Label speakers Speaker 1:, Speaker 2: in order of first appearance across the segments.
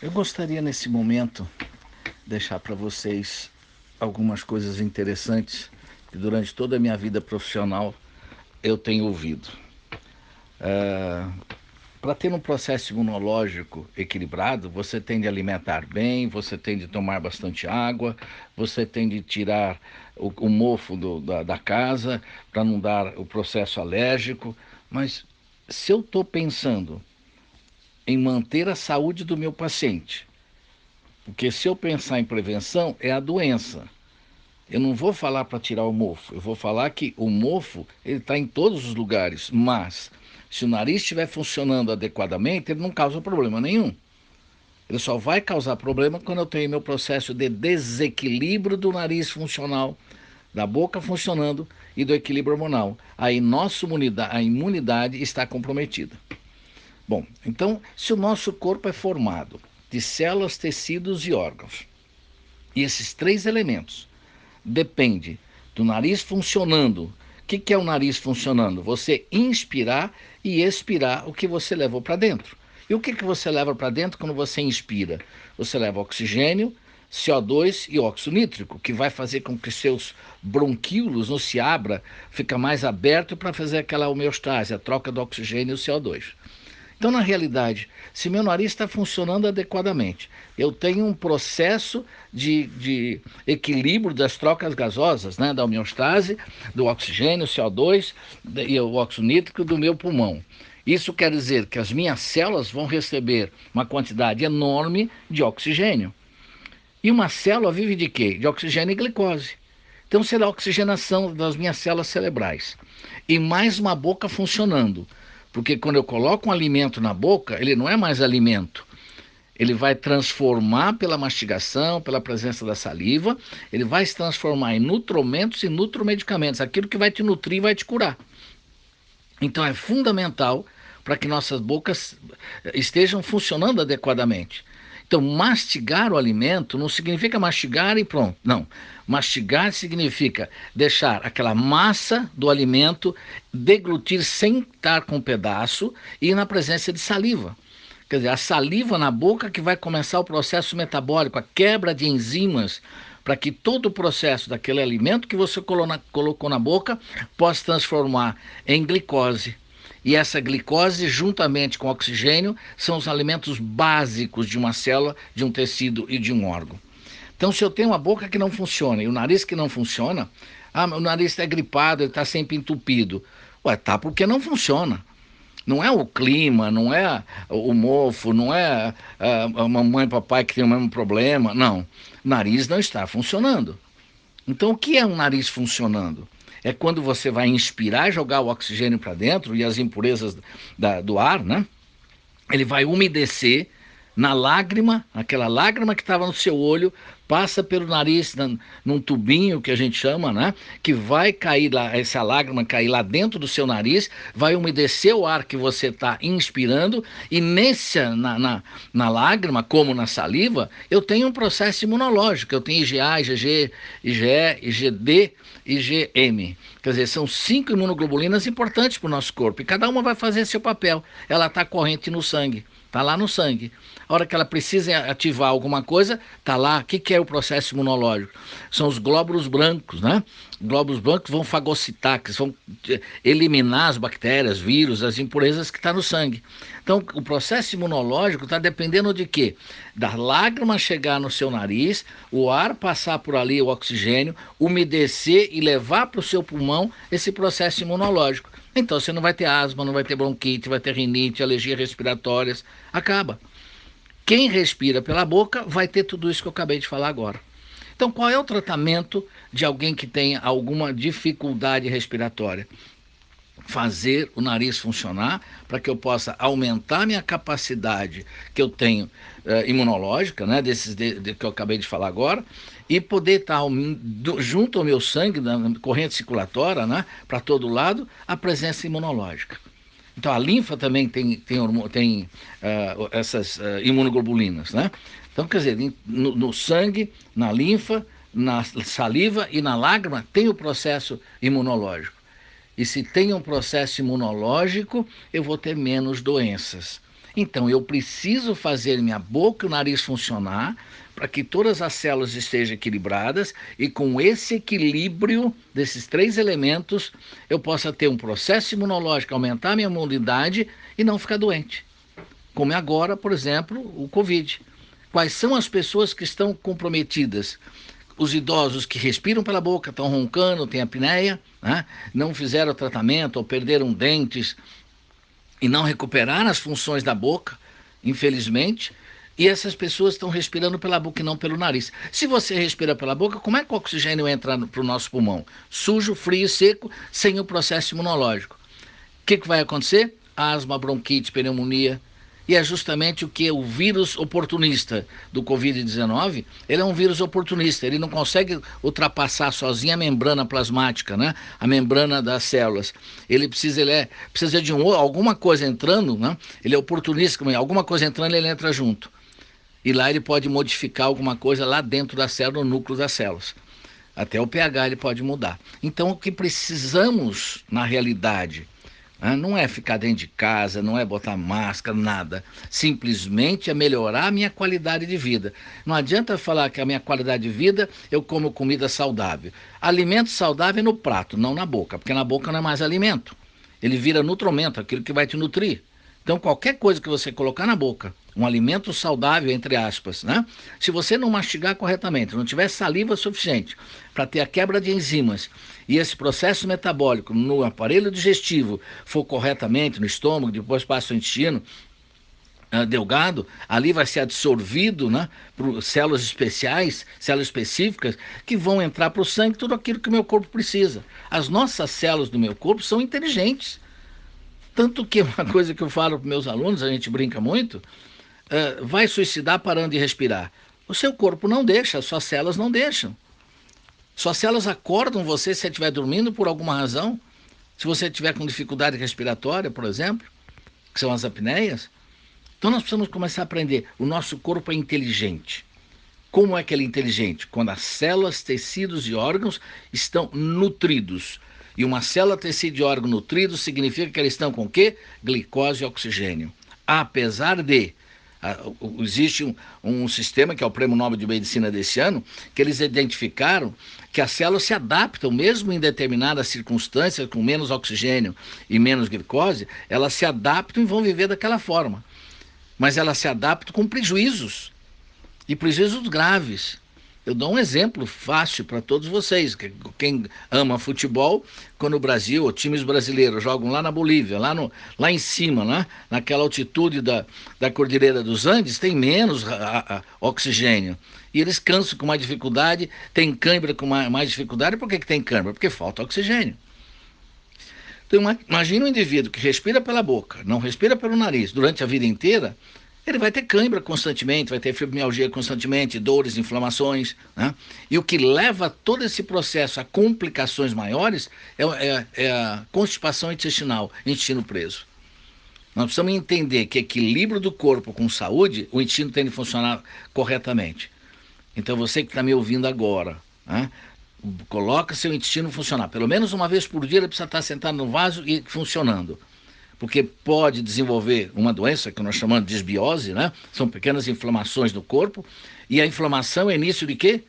Speaker 1: Eu gostaria nesse momento deixar para vocês algumas coisas interessantes que durante toda a minha vida profissional eu tenho ouvido. Para ter um processo imunológico equilibrado, você tem de alimentar bem, você tem de tomar bastante água, você tem de tirar o mofo da casa para não dar o processo alérgico. Mas se eu estou pensando em manter a saúde do meu paciente, porque se eu pensar em prevenção, é a doença. Eu não vou falar para tirar o mofo, eu vou falar que o mofo ele está em todos os lugares, mas se o nariz estiver funcionando adequadamente, ele não causa problema nenhum. Ele só vai causar problema quando eu tenho meu processo de desequilíbrio do nariz funcional, da boca funcionando e do equilíbrio hormonal. Aí a imunidade está comprometida. Bom, então, se o nosso corpo é formado de células, tecidos e órgãos, e esses três elementos depende do nariz funcionando. O que é o nariz funcionando? Você inspirar e expirar o que você levou para dentro. E o que você leva para dentro quando você inspira? Você leva oxigênio, CO2 e óxido nítrico, que vai fazer com que seus bronquíolos não se abra, fica mais aberto para fazer aquela homeostase, a troca do oxigênio e o CO2. Então, na realidade, se meu nariz está funcionando adequadamente, eu tenho um processo de equilíbrio das trocas gasosas, né, da homeostase, do oxigênio, CO2 e o óxido nítrico do meu pulmão. Isso quer dizer que as minhas células vão receber uma quantidade enorme de oxigênio. E uma célula vive de quê? De oxigênio e glicose. Então, será a oxigenação das minhas células cerebrais. E mais uma boca funcionando. Porque quando eu coloco um alimento na boca, ele não é mais alimento. Ele vai transformar pela mastigação, pela presença da saliva, ele vai se transformar em nutromentos e nutromedicamentos, aquilo que vai te nutrir e vai te curar. Então é fundamental para que nossas bocas estejam funcionando adequadamente. Então, mastigar o alimento não significa mastigar e pronto. Não. Mastigar significa deixar aquela massa do alimento deglutir sem estar com pedaço e na presença de saliva. Quer dizer, a saliva na boca que vai começar o processo metabólico, a quebra de enzimas, para que todo o processo daquele alimento que você colocou na boca possa transformar em glicose. E essa glicose, juntamente com oxigênio, são os alimentos básicos de uma célula, de um tecido e de um órgão. Então, se eu tenho uma boca que não funciona e o nariz que não funciona, o nariz está gripado, ele está sempre entupido. Ué, tá porque não funciona. Não é o clima, não é o mofo, não é a mamãe e papai que tem o mesmo problema. Não, o nariz não está funcionando. Então, o que é um nariz funcionando? É quando você vai inspirar e jogar o oxigênio para dentro e as impurezas do ar, né? Ele vai umedecer na lágrima, aquela lágrima que estava no seu olho, passa pelo nariz num tubinho que a gente chama, né? Que vai cair lá, essa lágrima cair lá dentro do seu nariz, vai umedecer o ar que você está inspirando, e na lágrima, como na saliva, eu tenho um processo imunológico, eu tenho IgA, IgG, IgE, IgD, IgM. Quer dizer, são 5 imunoglobulinas importantes para o nosso corpo, e cada uma vai fazer seu papel. Ela está corrente no sangue. Está lá no sangue. A hora que ela precisa ativar alguma coisa, está lá. O que é o processo imunológico? São os glóbulos brancos, né? Glóbulos brancos vão fagocitar, que vão eliminar as bactérias, vírus, as impurezas que estão no sangue. Então, o processo imunológico está dependendo de quê? Da lágrima chegar no seu nariz, o ar passar por ali, o oxigênio, umedecer e levar para o seu pulmão esse processo imunológico. Então você não vai ter asma, não vai ter bronquite, vai ter rinite, alergias respiratórias. Acaba. Quem respira pela boca vai ter tudo isso que eu acabei de falar agora. Então, qual é o tratamento de alguém que tenha alguma dificuldade respiratória? Fazer o nariz funcionar para que eu possa aumentar minha capacidade que eu tenho imunológica, né, desses que eu acabei de falar agora, e poder estar junto ao meu sangue, na corrente circulatória, né, para todo lado, a presença imunológica. Então a linfa também tem essas imunoglobulinas, né? Então, quer dizer, no sangue, na linfa, na saliva e na lágrima tem o processo imunológico. E se tem um processo imunológico, eu vou ter menos doenças. Então eu preciso fazer minha boca e o nariz funcionar para que todas as células estejam equilibradas e com esse equilíbrio desses três elementos eu possa ter um processo imunológico, aumentar a minha imunidade e não ficar doente. Como é agora, por exemplo, o Covid. Quais são as pessoas que estão comprometidas? Os idosos que respiram pela boca, estão roncando, têm apneia, né? Não fizeram tratamento ou perderam dentes e não recuperaram as funções da boca, infelizmente. E essas pessoas estão respirando pela boca e não pelo nariz. Se você respira pela boca, como é que o oxigênio entra para o nosso pulmão? Sujo, frio e seco, sem o processo imunológico. O que vai acontecer? Asma, bronquite, pneumonia. E é justamente o que o vírus oportunista do Covid-19, ele é um vírus oportunista, ele não consegue ultrapassar sozinho a membrana plasmática, né? A membrana das células. Ele precisa de alguma coisa entrando, né? Ele é oportunista, alguma coisa entrando, ele entra junto. E lá ele pode modificar alguma coisa lá dentro da célula, no núcleo das células. Até o pH ele pode mudar. Então o que precisamos, na realidade, não é ficar dentro de casa, não é botar máscara, nada. Simplesmente é melhorar a minha qualidade de vida. Não adianta falar que a minha qualidade de vida, eu como comida saudável. Alimento saudável é no prato, não na boca, porque na boca não é mais alimento. Ele vira nutrimento, aquilo que vai te nutrir. Então, qualquer coisa que você colocar na boca, um alimento saudável, entre aspas, né? Se você não mastigar corretamente, não tiver saliva suficiente para ter a quebra de enzimas e esse processo metabólico no aparelho digestivo for corretamente, no estômago, depois passa o intestino delgado, ali vai ser absorvido, né, por células especiais, células específicas, que vão entrar para o sangue tudo aquilo que o meu corpo precisa. As nossas células do meu corpo são inteligentes. Tanto que uma coisa que eu falo para meus alunos, a gente brinca muito, vai suicidar parando de respirar. O seu corpo não deixa, as suas células não deixam. Suas células acordam você se você estiver dormindo por alguma razão. Se você estiver com dificuldade respiratória, por exemplo, que são as apneias. Então nós precisamos começar a aprender. O nosso corpo é inteligente. Como é que ele é inteligente? Quando as células, tecidos e órgãos estão nutridos. E uma célula, tecido e órgão nutrido significa que eles estão com o quê? Glicose e oxigênio. Apesar de existe um sistema, que é o Prêmio Nobel de Medicina desse ano, que eles identificaram que as células se adaptam, mesmo em determinadas circunstâncias, com menos oxigênio e menos glicose, elas se adaptam e vão viver daquela forma. Mas elas se adaptam com prejuízos, e prejuízos graves. Eu dou um exemplo fácil para todos vocês. Quem ama futebol, quando o Brasil, ou times brasileiros, jogam lá na Bolívia, lá em cima, né? Naquela altitude da Cordilheira dos Andes, tem menos oxigênio. E eles cansam com mais dificuldade, tem cãibra com mais dificuldade. Por que tem cãibra? Porque falta oxigênio. Então, imagina um indivíduo que respira pela boca, não respira pelo nariz, durante a vida inteira. Ele vai ter cãibra constantemente, vai ter fibromialgia constantemente, dores, inflamações, né? E o que leva todo esse processo a complicações maiores é a constipação intestinal, intestino preso. Nós precisamos entender que equilíbrio do corpo com saúde, o intestino tem de funcionar corretamente. Então você que está me ouvindo agora, né? Coloca seu intestino funcionar. Pelo menos uma vez por dia ele precisa estar sentado no vaso e funcionando. Porque pode desenvolver uma doença que nós chamamos de desbiose, né? São pequenas inflamações no corpo, e a inflamação é início de quê?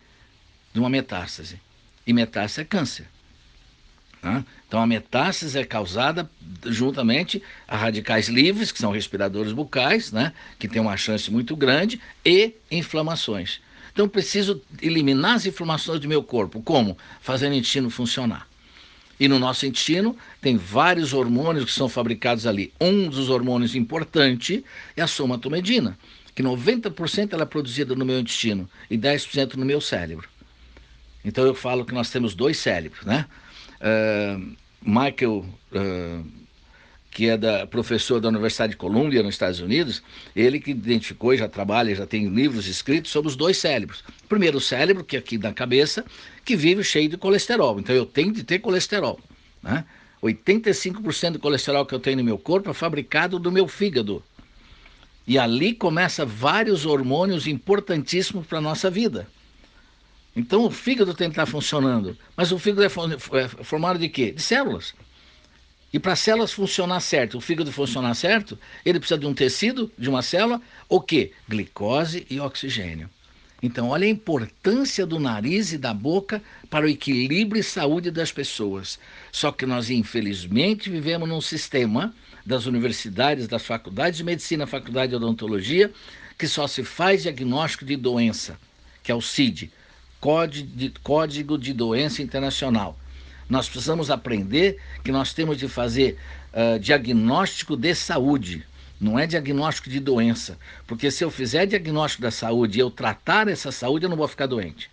Speaker 1: De uma metástase. E metástase é câncer. Né? Então a metástase é causada juntamente a radicais livres, que são respiradores bucais, né? Que tem uma chance muito grande, e inflamações. Então preciso eliminar as inflamações do meu corpo. Como? Fazendo o intestino funcionar. E no nosso intestino tem vários hormônios que são fabricados ali. Um dos hormônios importante é a somatomedina, que 90% ela é produzida no meu intestino e 10% no meu cérebro. Então eu falo que nós temos dois cérebros, né? Michael, que é professor da Universidade de Columbia, nos Estados Unidos, ele que identificou e já trabalha, já tem livros escritos sobre os dois cérebros. Primeiro o cérebro, que é aqui na cabeça, que vive cheio de colesterol. Então eu tenho de ter colesterol, né? 85% do colesterol que eu tenho no meu corpo é fabricado do meu fígado. E ali começa vários hormônios importantíssimos para a nossa vida. Então o fígado tem que estar funcionando. Mas o fígado é formado de quê? De células. E para as células funcionar certo, o fígado funcionar certo, ele precisa de um tecido, de uma célula, o quê? Glicose e oxigênio. Então, olha a importância do nariz e da boca para o equilíbrio e saúde das pessoas. Só que nós, infelizmente, vivemos num sistema das universidades, das faculdades de medicina, faculdade de odontologia, que só se faz diagnóstico de doença, que é o CID, Código de Doença Internacional. Nós precisamos aprender que nós temos de fazer diagnóstico de saúde, não é diagnóstico de doença. Porque se eu fizer diagnóstico da saúde e eu tratar essa saúde, eu não vou ficar doente.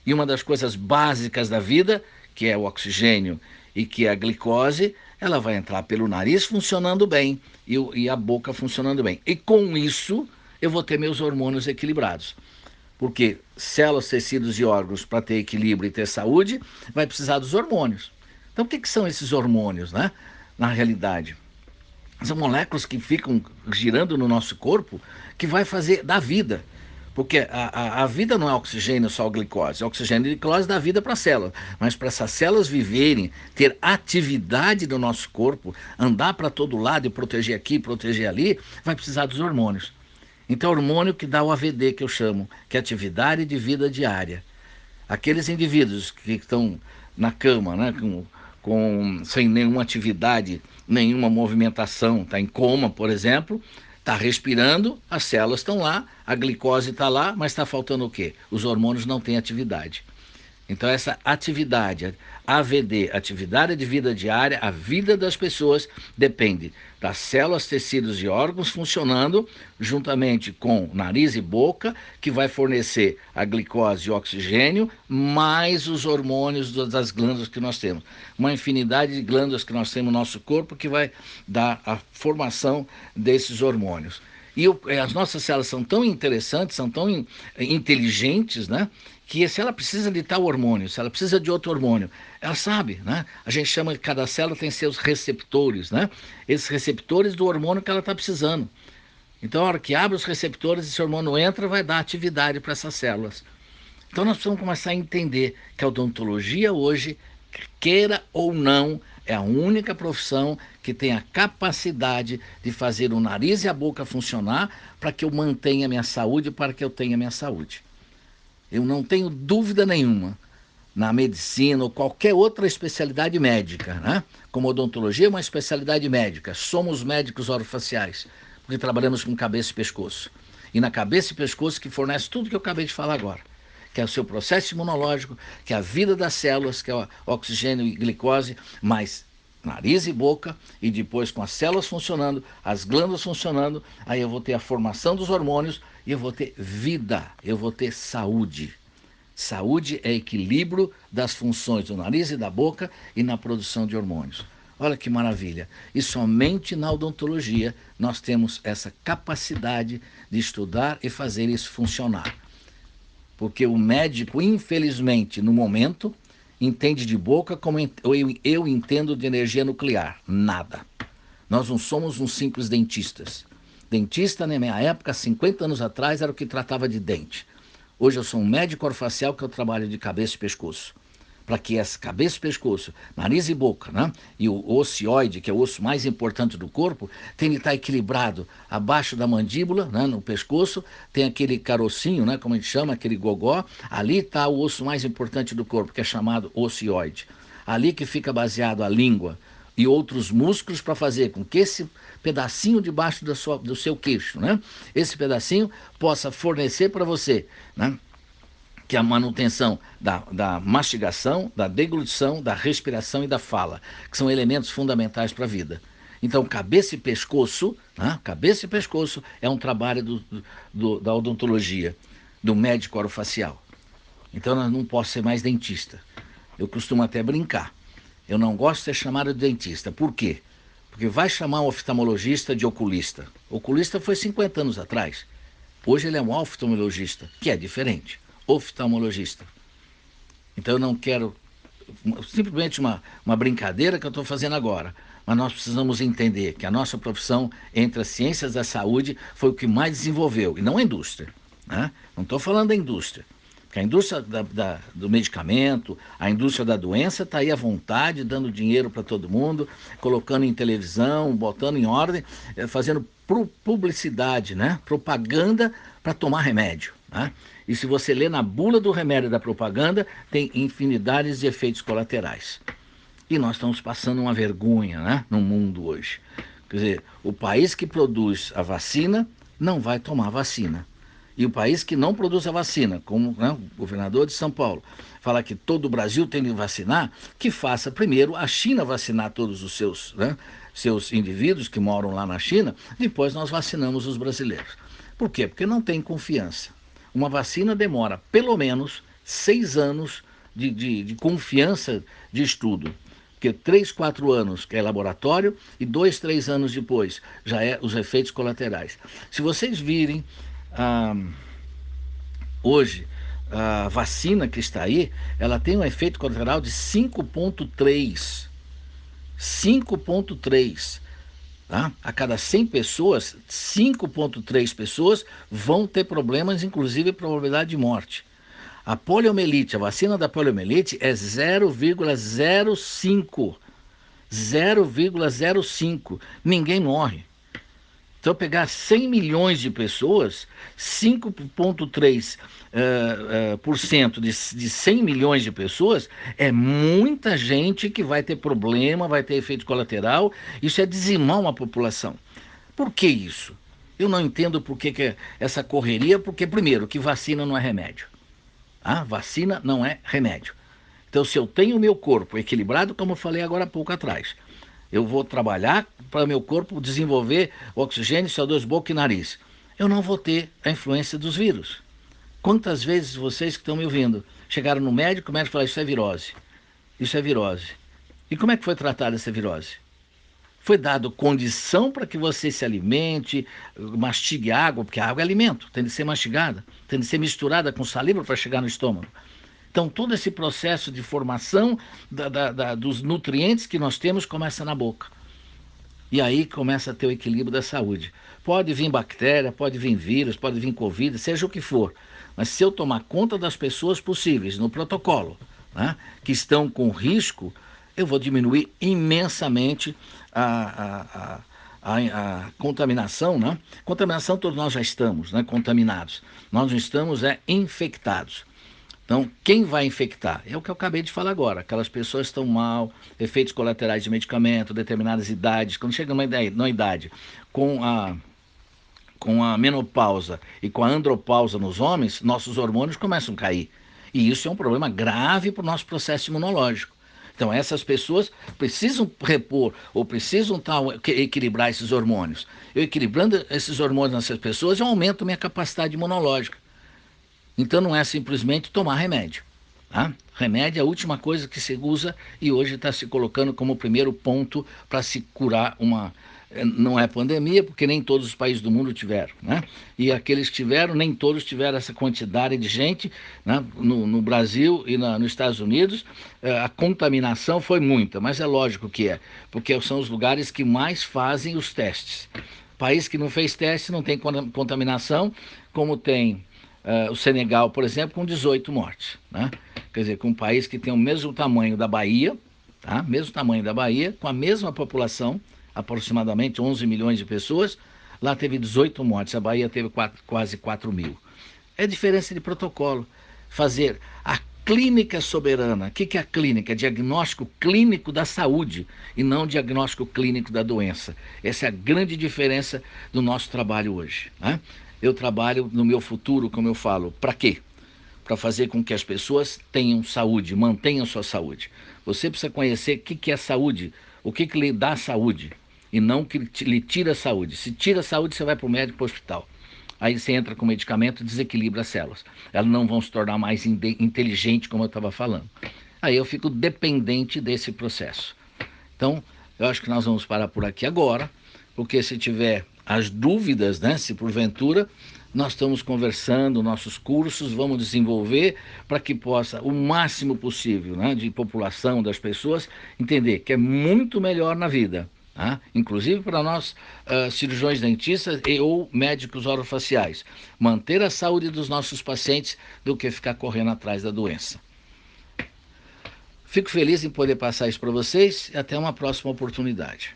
Speaker 1: E uma das coisas básicas da vida, que é o oxigênio e que é a glicose, ela vai entrar pelo nariz funcionando bem e a boca funcionando bem. E com isso, eu vou ter meus hormônios equilibrados. Porque células, tecidos e órgãos, para ter equilíbrio e ter saúde, vai precisar dos hormônios. Então, o que são esses hormônios, né? Na realidade, são moléculas que ficam girando no nosso corpo que vai fazer da vida. Porque a vida não é oxigênio, só glicose. Oxigênio e glicose dá vida para a célula. Mas para essas células viverem, ter atividade no nosso corpo, andar para todo lado e proteger aqui, proteger ali, vai precisar dos hormônios. Então, hormônio que dá o AVD, que eu chamo, que é atividade de vida diária. Aqueles indivíduos que estão na cama, né, sem nenhuma atividade, nenhuma movimentação, está em coma, por exemplo, está respirando, as células estão lá, a glicose está lá, mas está faltando o quê? Os hormônios não têm atividade. Então, essa atividade, AVD, atividade de vida diária, a vida das pessoas depende das células, tecidos e órgãos funcionando juntamente com nariz e boca, que vai fornecer a glicose e o oxigênio, mais os hormônios das glândulas que nós temos. Uma infinidade de glândulas que nós temos no nosso corpo que vai dar a formação desses hormônios. E as nossas células são tão interessantes, são tão inteligentes, né? Que se ela precisa de tal hormônio, se ela precisa de outro hormônio, ela sabe, né? A gente chama de cada célula tem seus receptores, né? Esses receptores do hormônio que ela está precisando. Então, a hora que abre os receptores, esse hormônio entra, vai dar atividade para essas células. Então, nós precisamos começar a entender que a odontologia hoje, queira ou não, é a única profissão que tem a capacidade de fazer o nariz e a boca funcionar para que eu mantenha a minha saúde, para que eu tenha a minha saúde. Eu não tenho dúvida nenhuma, na medicina ou qualquer outra especialidade médica, né? Como odontologia é uma especialidade médica, somos médicos orofaciais, porque trabalhamos com cabeça e pescoço. E na cabeça e pescoço que fornece tudo que eu acabei de falar agora, que é o seu processo imunológico, que é a vida das células, que é o oxigênio e glicose, mas nariz e boca, e depois com as células funcionando, as glândulas funcionando, aí eu vou ter a formação dos hormônios e eu vou ter vida, eu vou ter saúde. Saúde é equilíbrio das funções do nariz e da boca e na produção de hormônios. Olha que maravilha. E somente na odontologia nós temos essa capacidade de estudar e fazer isso funcionar. Porque o médico, infelizmente, no momento, entende de boca como eu entendo de energia nuclear. Nada. Nós não somos uns simples dentistas. Dentista, na minha época, 50 anos atrás, era o que tratava de dente. Hoje eu sou um médico orofacial que eu trabalho de cabeça e pescoço. Para que essa cabeça e pescoço, nariz e boca, né? E o ocioide, que é o osso mais importante do corpo, tem que estar equilibrado abaixo da mandíbula, né? No pescoço, tem aquele carocinho, né? Como a gente chama, aquele gogó. Ali está o osso mais importante do corpo, que é chamado ocioide. Ali que fica baseado a língua e outros músculos para fazer com que esse pedacinho debaixo do seu queixo, né? Esse pedacinho possa fornecer para você, né? Que é a manutenção da mastigação, da deglutição, da respiração e da fala, que são elementos fundamentais para a vida. Então, cabeça e pescoço, né? Cabeça e pescoço é um trabalho da odontologia, do médico orofacial. Então, eu não posso ser mais dentista. Eu costumo até brincar. Eu não gosto de ser chamado de dentista. Por quê? Porque vai chamar um oftalmologista de oculista. Oculista foi 50 anos atrás. Hoje ele é um oftalmologista, que é diferente. Oftalmologista. Então eu não quero simplesmente uma brincadeira que eu estou fazendo agora, mas nós precisamos entender que a nossa profissão entre as ciências da saúde foi o que mais desenvolveu, e não a indústria, né? Não estou falando da indústria, Que a indústria do medicamento, a indústria da doença está aí à vontade, dando dinheiro para todo mundo, colocando em televisão, botando em ordem, fazendo publicidade, né? Propaganda para tomar remédio. Né? E se você lê na bula do remédio da propaganda, tem infinidades de efeitos colaterais. E nós estamos passando uma vergonha, né, no mundo hoje. Quer dizer, o país que produz a vacina não vai tomar vacina. E o país que não produz a vacina, como, né, o governador de São Paulo, fala que todo o Brasil tem que vacinar, que faça primeiro a China vacinar todos os seus, né, seus indivíduos que moram lá na China, depois nós vacinamos os brasileiros. Por quê? Porque não tem confiança. Uma vacina demora pelo menos 6 anos de confiança de estudo. Porque 3, 4 anos que é laboratório e 2, 3 anos depois já é os efeitos colaterais. Se vocês virem hoje a vacina que está aí, ela tem um efeito colateral de 5,3. 5,3. Tá? A cada 100 pessoas, 5,3 pessoas vão ter problemas, inclusive probabilidade de morte. A poliomielite, a vacina da poliomielite é 0,05. 0,05. Ninguém morre. Então, pegar 100 milhões de pessoas, 5,3% de 100 milhões de pessoas, é muita gente que vai ter problema, vai ter efeito colateral. Isso é dizimar uma população. Por que isso? Eu não entendo por que essa correria, porque, primeiro, que vacina não é remédio. A vacina não é remédio. Então, se eu tenho o meu corpo equilibrado, como eu falei agora há pouco atrás, eu vou trabalhar para o meu corpo desenvolver oxigênio, CO2, boca e nariz. Eu não vou ter a influência dos vírus. Quantas vezes vocês que estão me ouvindo chegaram no médico, o médico falou, isso é virose. Isso é virose. E como é que foi tratada essa virose? Foi dado condição para que você se alimente, mastigue água, porque a água é alimento, tem de ser mastigada, tem de ser misturada com saliva para chegar no estômago. Então, todo esse processo de formação dos nutrientes que nós temos começa na boca. E aí começa a ter o equilíbrio da saúde. Pode vir bactéria, pode vir vírus, pode vir Covid, seja o que for. Mas se eu tomar conta das pessoas possíveis no protocolo, né, que estão com risco, eu vou diminuir imensamente a contaminação, né? Contaminação todos nós já estamos, né, contaminados. Nós não estamos infectados. Então, quem vai infectar? É o que eu acabei de falar agora. Aquelas pessoas estão mal, efeitos colaterais de medicamento, determinadas idades. Quando chega numa idade com a menopausa e com a andropausa nos homens, nossos hormônios começam a cair. E isso é um problema grave para o nosso processo imunológico. Então, essas pessoas precisam repor ou precisam equilibrar esses hormônios. Eu equilibrando esses hormônios nessas pessoas, eu aumento minha capacidade imunológica. Então, não é simplesmente tomar remédio. Tá? Remédio é a última coisa que se usa e hoje está se colocando como primeiro ponto para se curar uma... Não é pandemia, porque nem todos os países do mundo tiveram, né? E aqueles que tiveram, nem todos tiveram essa quantidade de gente, né? No Brasil e nos Estados Unidos, a contaminação foi muita, mas é lógico que é, porque são os lugares que mais fazem os testes. País que não fez teste não tem contaminação, como tem o Senegal, por exemplo, com 18 mortes, né? Quer dizer, com um país que tem o mesmo tamanho da Bahia, tá? Mesmo tamanho da Bahia, com a mesma população, aproximadamente 11 milhões de pessoas, lá teve 18 mortes, a Bahia teve quase 4 mil. É diferença de protocolo. Fazer a clínica soberana. O que é a clínica? Diagnóstico clínico da saúde e não diagnóstico clínico da doença. Essa é a grande diferença do nosso trabalho hoje, né? Eu trabalho no meu futuro, como eu falo, para quê? Para fazer com que as pessoas tenham saúde, mantenham sua saúde. Você precisa conhecer o que é saúde, o que lhe dá saúde, e não o que lhe tira a saúde. Se tira a saúde, você vai para o médico, para o hospital. Aí você entra com medicamento e desequilibra as células. Elas não vão se tornar mais inteligentes, como eu estava falando. Aí eu fico dependente desse processo. Então, eu acho que nós vamos parar por aqui agora, porque se tiver as dúvidas, né, se porventura, nós estamos conversando, nossos cursos, vamos desenvolver para que possa, o máximo possível, né, de população, das pessoas, entender que é muito melhor na vida tá? Inclusive para nós, cirurgiões dentistas e ou médicos orofaciais. Manter a saúde dos nossos pacientes do que ficar correndo atrás da doença. Fico feliz em poder passar isso para vocês e até uma próxima oportunidade.